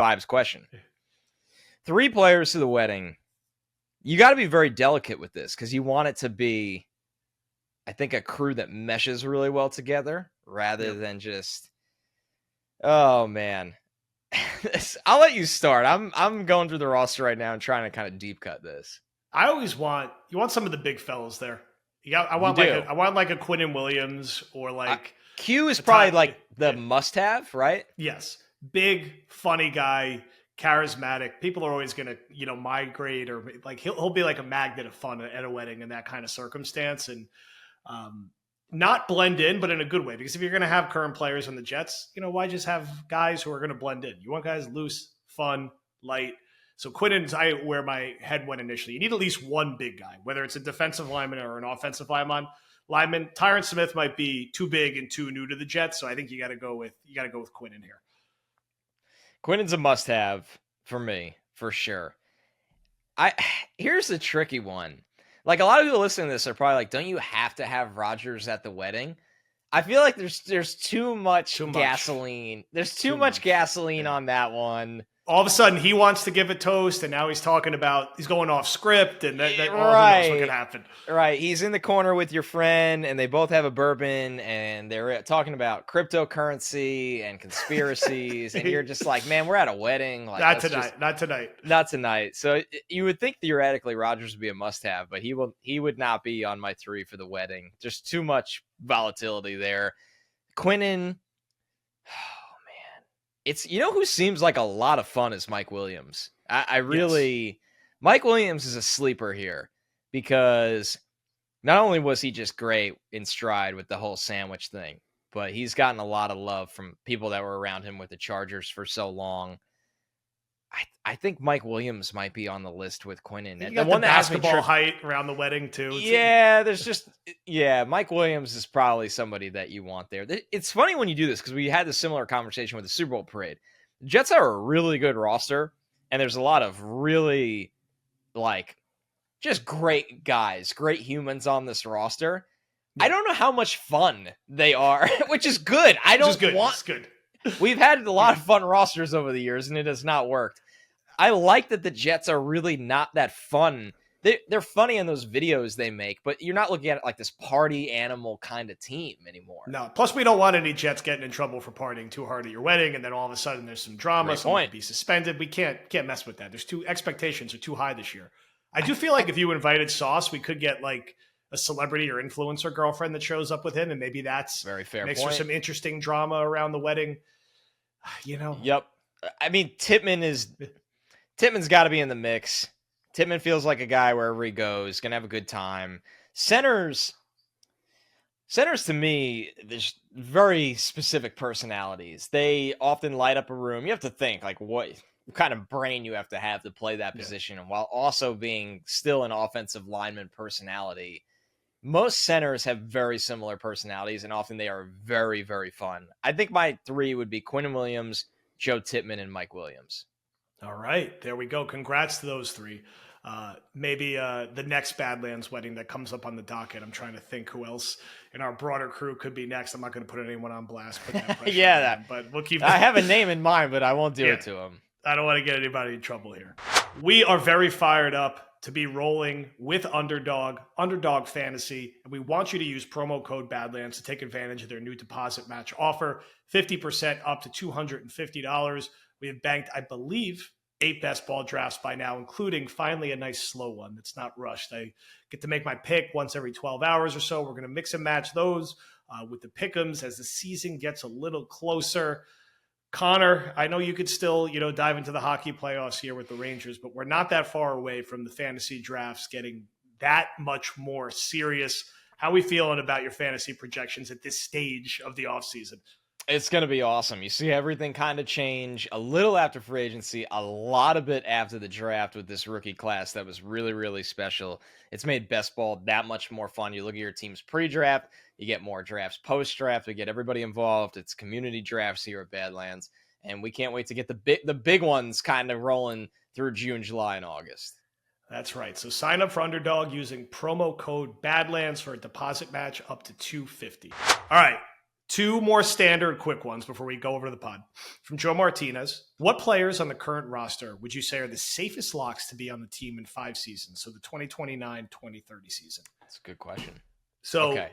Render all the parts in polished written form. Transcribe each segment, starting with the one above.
Vibes question. 3 players to the wedding. You got to be very delicate with this because you want it to be, I think, a crew that meshes really well together rather than just, oh man. I'll let you start. I'm going through the roster right now and trying to kind of deep cut this. I always want some of the big fellas there. I want like a Quinnen Williams or like Q is probably like the must-have, right? Yes, big, funny guy, charismatic. People are always gonna migrate, or like he'll be like a magnet of fun at a wedding in that kind of circumstance, and not blend in, but in a good way. Because if you're gonna have current players on the Jets, why just have guys who are gonna blend in? You want guys loose, fun, light. So Quinnen's where my head went initially. You need at least one big guy, whether it's a defensive lineman or an offensive lineman. Tyron Smith might be too big and too new to the Jets, so I think you got to go with Quinnen here. Quinnen's a must-have for me, for sure. Here's the tricky one. Like, a lot of people listening to this are probably like, don't you have to have Rodgers at the wedding? I feel like there's too much gasoline. There's too much gasoline on that one. All of a sudden, he wants to give a toast, and now he's talking about he's going off script, and that right. Who knows what could happen. Right. He's in the corner with your friend, and they both have a bourbon, and they're talking about cryptocurrency and conspiracies, and you're just like, man, we're at a wedding. Like, not tonight. Not tonight. So you would think theoretically Rodgers would be a must-have, but he would not be on my 3 for the wedding. Just too much volatility there. Quinnen. It's, who seems like a lot of fun is Mike Williams. Mike Williams is a sleeper here because not only was he just great in stride with the whole sandwich thing, but he's gotten a lot of love from people that were around him with the Chargers for so long. I think Mike Williams might be on the list with Quinnen. You got the basketball height around the wedding too. Mike Williams is probably somebody that you want there. It's funny when you do this because we had a similar conversation with the Super Bowl parade. The Jets are a really good roster, and there's a lot of really, just great guys, great humans on this roster. I don't know how much fun they are, which is good. It's good. We've had a lot of fun rosters over the years, and it has not worked. I like that the Jets are really not that fun. They're funny in those videos they make, but you're not looking at it like this party animal kind of team anymore. No. Plus, we don't want any Jets getting in trouble for partying too hard at your wedding, and then all of a sudden there's some drama. Someone could be suspended. We can't mess with that. Expectations are too high this year. I do feel like if you invited Sauce, we could get like a celebrity or influencer girlfriend that shows up with him, and maybe that's very fair. Makes for some interesting drama around the wedding. Yep. I mean, Tittman's got to be in the mix. Tittman feels like a guy wherever he goes, gonna have a good time. Centers to me, there's very specific personalities. They often light up a room. You have to think like what kind of brain you have to play that position, and while also being still an offensive lineman personality. Most centers have very similar personalities, and often they are very, very fun. I think my 3 would be Quinnen Williams, Joe Tittman, and Mike Williams. All right, there we go. Congrats to those 3. Maybe the next Badlands wedding that comes up on the docket. I'm trying to think who else in our broader crew could be next. I'm not going to put anyone on blast. But we'll keep. I have a name in mind, but I won't do it to him. I don't want to get anybody in trouble here. We are very fired up to be rolling with Underdog Fantasy, and we want you to use promo code Badlands to take advantage of their new deposit match offer, 50% up to $250. We have banked, I believe, 8 best ball drafts by now, including finally a nice slow one that's not rushed. I get to make my pick once every 12 hours or so. We're going to mix and match those with the pick'ems as the season gets a little closer. Connor, I know you could still, dive into the hockey playoffs here with the Rangers, but we're not that far away from the fantasy drafts getting that much more serious. How are we feeling about your fantasy projections at this stage of the offseason? It's going to be awesome. You see everything kind of change a little after free agency, a lot of it after the draft with this rookie class that was really, really special. It's made best ball that much more fun. You look at your team's pre-draft, you get more drafts post-draft. We get everybody involved. It's community drafts here at Badlands, and we can't wait to get the big ones kind of rolling through June, July, and August. That's right. So sign up for Underdog using promo code Badlands for a deposit match up to $250. All right. 2 more standard quick ones before we go over to the pod. From Joe Martinez, what players on the current roster would you say are the safest locks to be on the team in 5 seasons? So the 2029-2030 season. That's a good question. So, okay.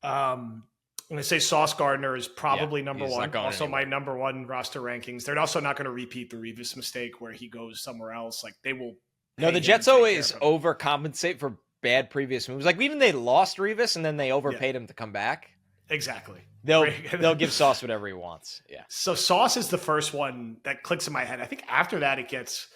I'm going to say Sauce Gardner is probably number one. Also, anywhere. my number one roster rankings. They're also not going to repeat the Revis mistake where he goes somewhere else. Like they will. No, the Jets always overcompensate for bad previous moves. Like even they lost Revis and then they overpaid him to come back. Exactly. They'll give Sauce whatever he wants. Yeah. So Sauce is the first one that clicks in my head. I think after that it gets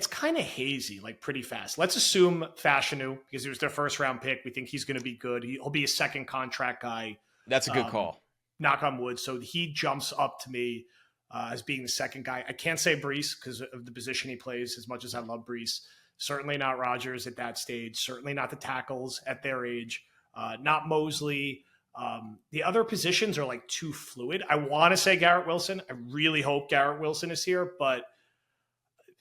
kind of hazy, like pretty fast. Let's assume Fashanu, because he was their first round pick. We think he's going to be good. He'll be a second contract guy. That's a good call. Knock on wood. So he jumps up to me as being the second guy. I can't say Brees because of the position he plays, as much as I love Brees. Certainly not Rodgers at that stage. Certainly not the tackles at their age. Not Mosley. The other positions are like too fluid. I want to say Garrett Wilson. I really hope Garrett Wilson is here, but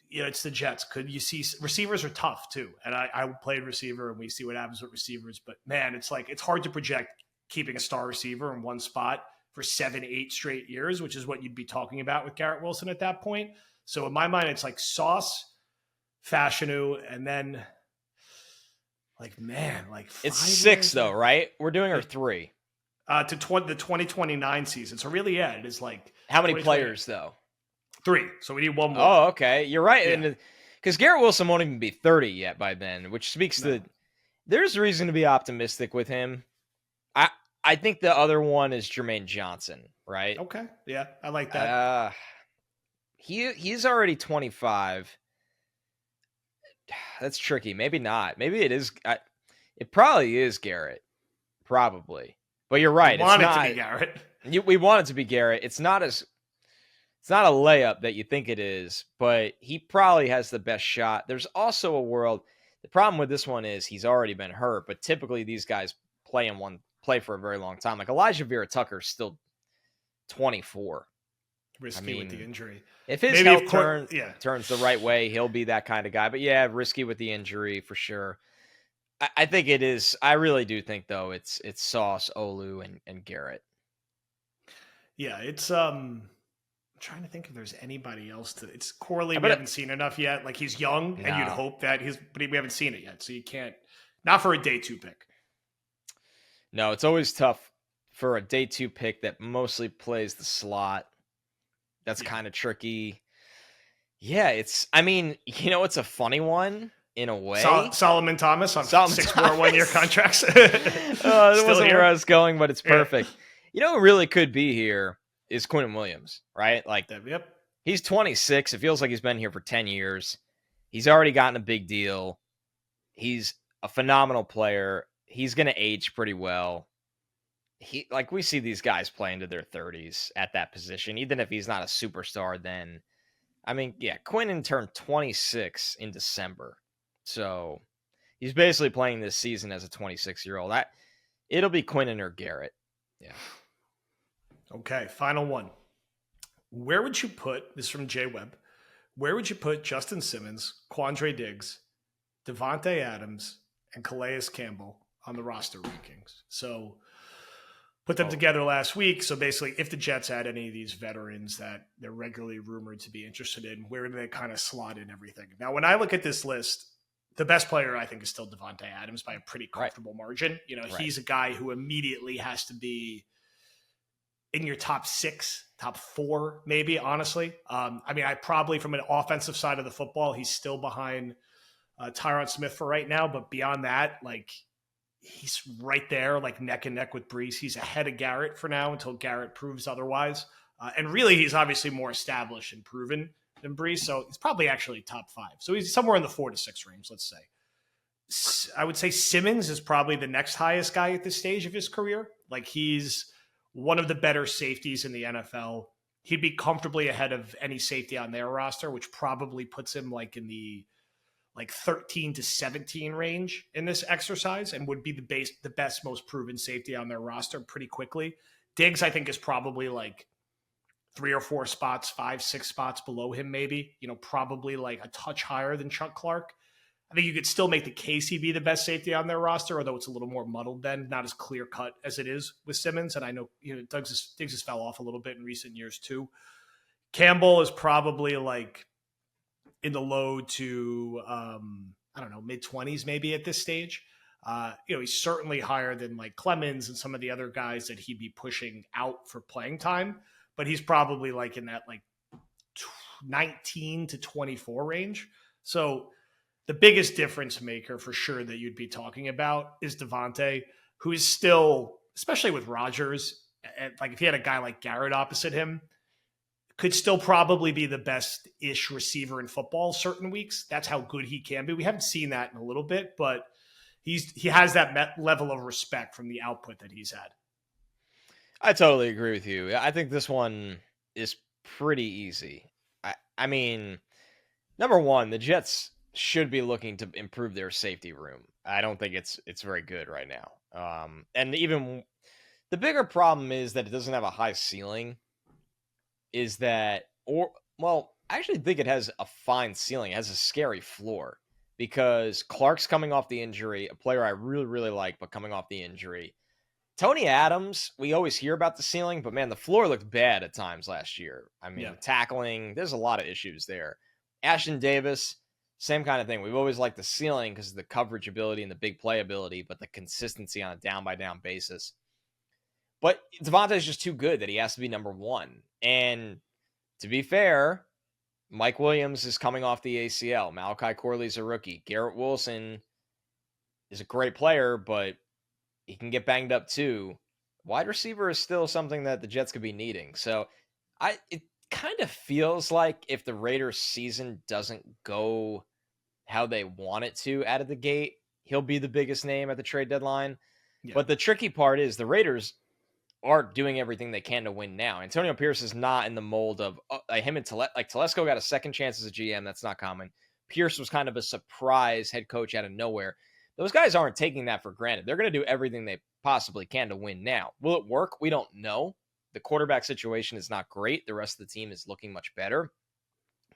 it's the Jets. Could you see receivers are tough too? And I played receiver and we see what happens with receivers, but man, it's hard to project keeping a star receiver in one spot for 7-8 straight years, which is what you'd be talking about with Garrett Wilson at that point. So in my mind, it's like Sauce, Fashanu, and then it's 6 though, right? We're doing our 3. To the 2029 season. So really, it is like how many players though? 3. So we need one more. Oh, okay. You're right. Yeah. And because Garrett Wilson won't even be 30 yet by then, which speaks to there's reason to be optimistic with him. I think the other one is Jermaine Johnson, right? Okay. Yeah, I like that. He's already 25. That's tricky. Maybe not. Maybe it is. It probably is Garrett. Probably. But you're right. We want it to be Garrett. We want it to be Garrett. It's not a layup that you think it is, but he probably has the best shot. There's also a world. The problem with this one is he's already been hurt, but typically these guys play for a very long time. Like Elijah Vera Tucker is still 24. Risky with the injury. If his health turns the right way, he'll be that kind of guy. But yeah, risky with the injury for sure. I think it is. I really do think though it's Sauce, Olu, and Garrett. Yeah, it's I'm trying to think if there's anybody else it's Corley. We haven't seen enough yet. Like he's young, and you'd hope that but we haven't seen it yet, so you can't. Not for a day 2 pick. No, it's always tough for a day 2 pick that mostly plays the slot. That's kind of tricky. Yeah, it's a funny one in a way. Solomon Thomas on 6-4 1-year contracts. That wasn't where I was going, but it's perfect. Who really could be here is Quinnen Williams, right? Like, yep. He's 26. It feels like he's been here for 10 years. He's already gotten a big deal. He's a phenomenal player. He's going to age pretty well. We see these guys play into their 30s at that position, even if he's not a superstar then. Quinnen turned 26 in December. So he's basically playing this season as a 26-year-old. It'll be Quinnen or Garrett. Yeah. Okay, final one. Where would you put, this is from Jay Webb, where would you put Justin Simmons, Quandre Diggs, Devontae Adams, and Calais Campbell on the roster rankings? So put them together last week. So basically, if the Jets had any of these veterans that they're regularly rumored to be interested in, where do they kind of slot in everything? Now, when I look at this list, the best player I think is still Devontae Adams by a pretty comfortable margin. He's a guy who immediately has to be in your top 6, top 4, maybe, honestly. I probably from an offensive side of the football, he's still behind Tyron Smith for right now. But beyond that, he's right there, neck and neck with Brees. He's ahead of Garrett for now until Garrett proves otherwise. And really, he's obviously more established and proven than Brees. So he's probably actually top 5. So he's somewhere in the 4 to 6 range, let's say. I would say Simmons is probably the next highest guy at this stage of his career. He's one of the better safeties in the NFL. He'd be comfortably ahead of any safety on their roster, which probably puts him in the 13 to 17 range in this exercise and would be the best, most proven safety on their roster pretty quickly. Diggs, I think, is probably 3 or 4 spots, 5, 6 spots below him, maybe, probably a touch higher than Chuck Clark. I think you could still make the case he'd be the best safety on their roster, although it's a little more muddled then, not as clear cut as it is with Simmons. And I know, Diggs has fell off a little bit in recent years too. Campbell is probably like in the low to, mid-20s maybe at this stage. He's certainly higher than like Clemens and some of the other guys that he'd be pushing out for playing time, but he's probably like in that like 19 to 24 range. So the biggest difference maker for sure that you'd be talking about is Devontae, who is still, especially with Rodgers, like if he had a guy like Garrett opposite him, could still probably be the best-ish receiver in football certain weeks. That's how good he can be. We haven't seen that in a little bit, but he has that level of respect from the output that he's had. I totally agree with you. I think this one is pretty easy. I mean, number one, the Jets should be looking to improve their safety room. I don't think it's very good right now. And even the bigger problem is that it doesn't have a high ceiling. I actually think it has a fine ceiling. It has a scary floor because Clark's coming off the injury, a player I really, really like, but coming off the injury. Tony Adams, we always hear about the ceiling, but man, the floor looked bad at times last year. I mean, tackling, there's a lot of issues there. Ashton Davis, same kind of thing. We've always liked the ceiling because of the coverage ability and the big play ability, but the consistency on a down-by-down basis. But Devontae is just too good that he has to be number one. And to be fair, Mike Williams is coming off the ACL. Malachi Corley's a rookie. Garrett Wilson is a great player, but he can get banged up too. Wide receiver is still something that the Jets could be needing. So it kind of feels like if the Raiders season doesn't go how they want it to out of the gate, he'll be the biggest name at the trade deadline. Yeah. But the tricky part is the Raiders are doing everything they can to win now. Antonio Pierce is not in the mold of him and Telesco got a second chance as a GM. That's not common. Pierce was kind of a surprise head coach out of nowhere. Those guys aren't taking that for granted. They're going to do everything they possibly can to win now. Will it work? We don't know. The quarterback situation is not great. The rest of the team is looking much better.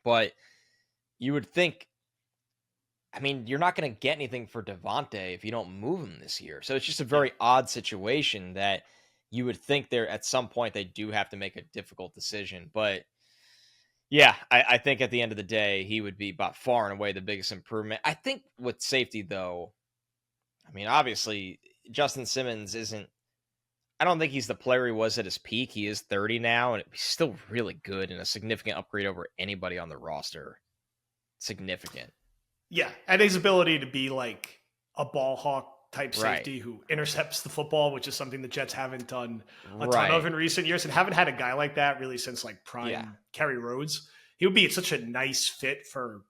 But you would think, I mean, you're not going to get anything for Devontae if you don't move him this year. So it's just a very odd situation that you would think there at some point they do have to make a difficult decision. But yeah, I think at the end of the day, he would be by far and away the biggest improvement. I think with safety, though, I mean, obviously, Justin Simmons I don't think he's the player he was at his peak. He is 30 now, and he's still really good and a significant upgrade over anybody on the roster. Significant. Yeah, and his ability to be like a ball hawk type safety who intercepts the football, which is something the Jets haven't done a ton of in recent years and haven't had a guy like that really since like prime Kerry Rhodes. He would be such a nice fit for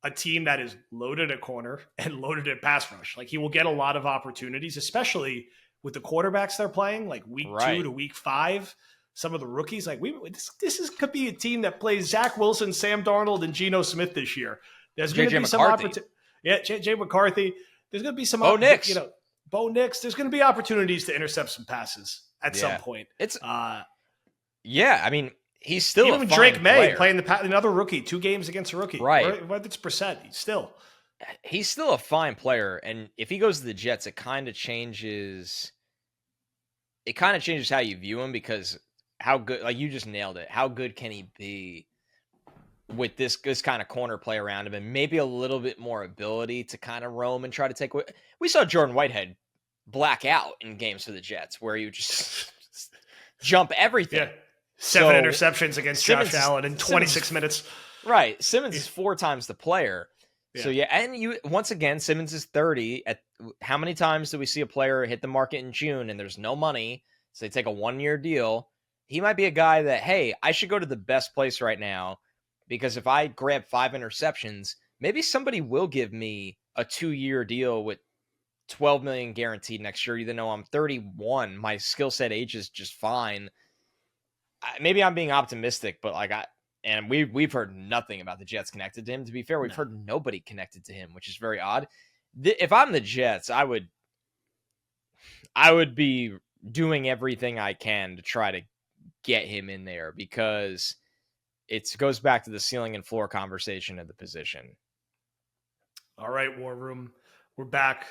a team that is loaded at corner and loaded at pass rush. Like he will get a lot of opportunities, especially with the quarterbacks they're playing, like week 2 to week 5. Some of the rookies, like could be a team that plays Zach Wilson, Sam Darnold, and Geno Smith this year. There's going to be some opportunity. Yeah, J.J. McCarthy. There's going to be some Bo Nix. Bo Nix. There's going to be opportunities to intercept some passes at some point. It's I mean, he's still even a fine Drake May player. playing another rookie, 2 games against a rookie. Right. Whether it's percent, he's still a fine player, and if he goes to the Jets, it kind of changes. It kind of changes how you view him because how good, like you just nailed it. How good can he be with this kind of corner play around him, and maybe a little bit more ability to kind of roam and try to take away. We saw Jordan Whitehead black out in games for the Jets where you just jump everything. Yeah. 7 interceptions against Josh Allen in 26 minutes. Right. Simmons is 4 times the player. Yeah. So and once again, Simmons is 30. At how many times do we see a player hit the market in June and there's no money, so they take a 1-year deal? He might be a guy that, hey, I should go to the best place right now because if I grab 5 interceptions, maybe somebody will give me a 2-year deal with $12 million guaranteed next year. Even though I'm 31, my skill set age is just fine. Maybe I'm being optimistic, but we've heard nothing about the Jets connected to him. To be fair, we've heard nobody connected to him, which is very odd. If I'm the Jets, I would be doing everything I can to try to get him in there because it goes back to the ceiling and floor conversation of the position. All right, War Room. We're back.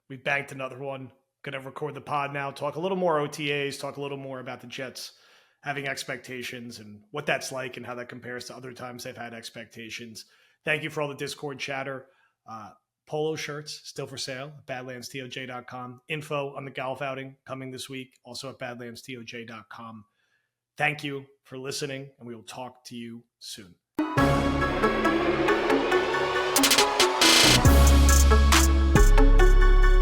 We banked another one. Going to record the pod now. Talk a little more OTAs. Talk a little more about the Jets having expectations and what that's like and how that compares to other times they've had expectations. Thank you for all the Discord chatter. Polo shirts still for sale at badlandstoj.com. Info on the golf outing coming this week, also at badlandstoj.com. Thank you for listening, and we will talk to you soon.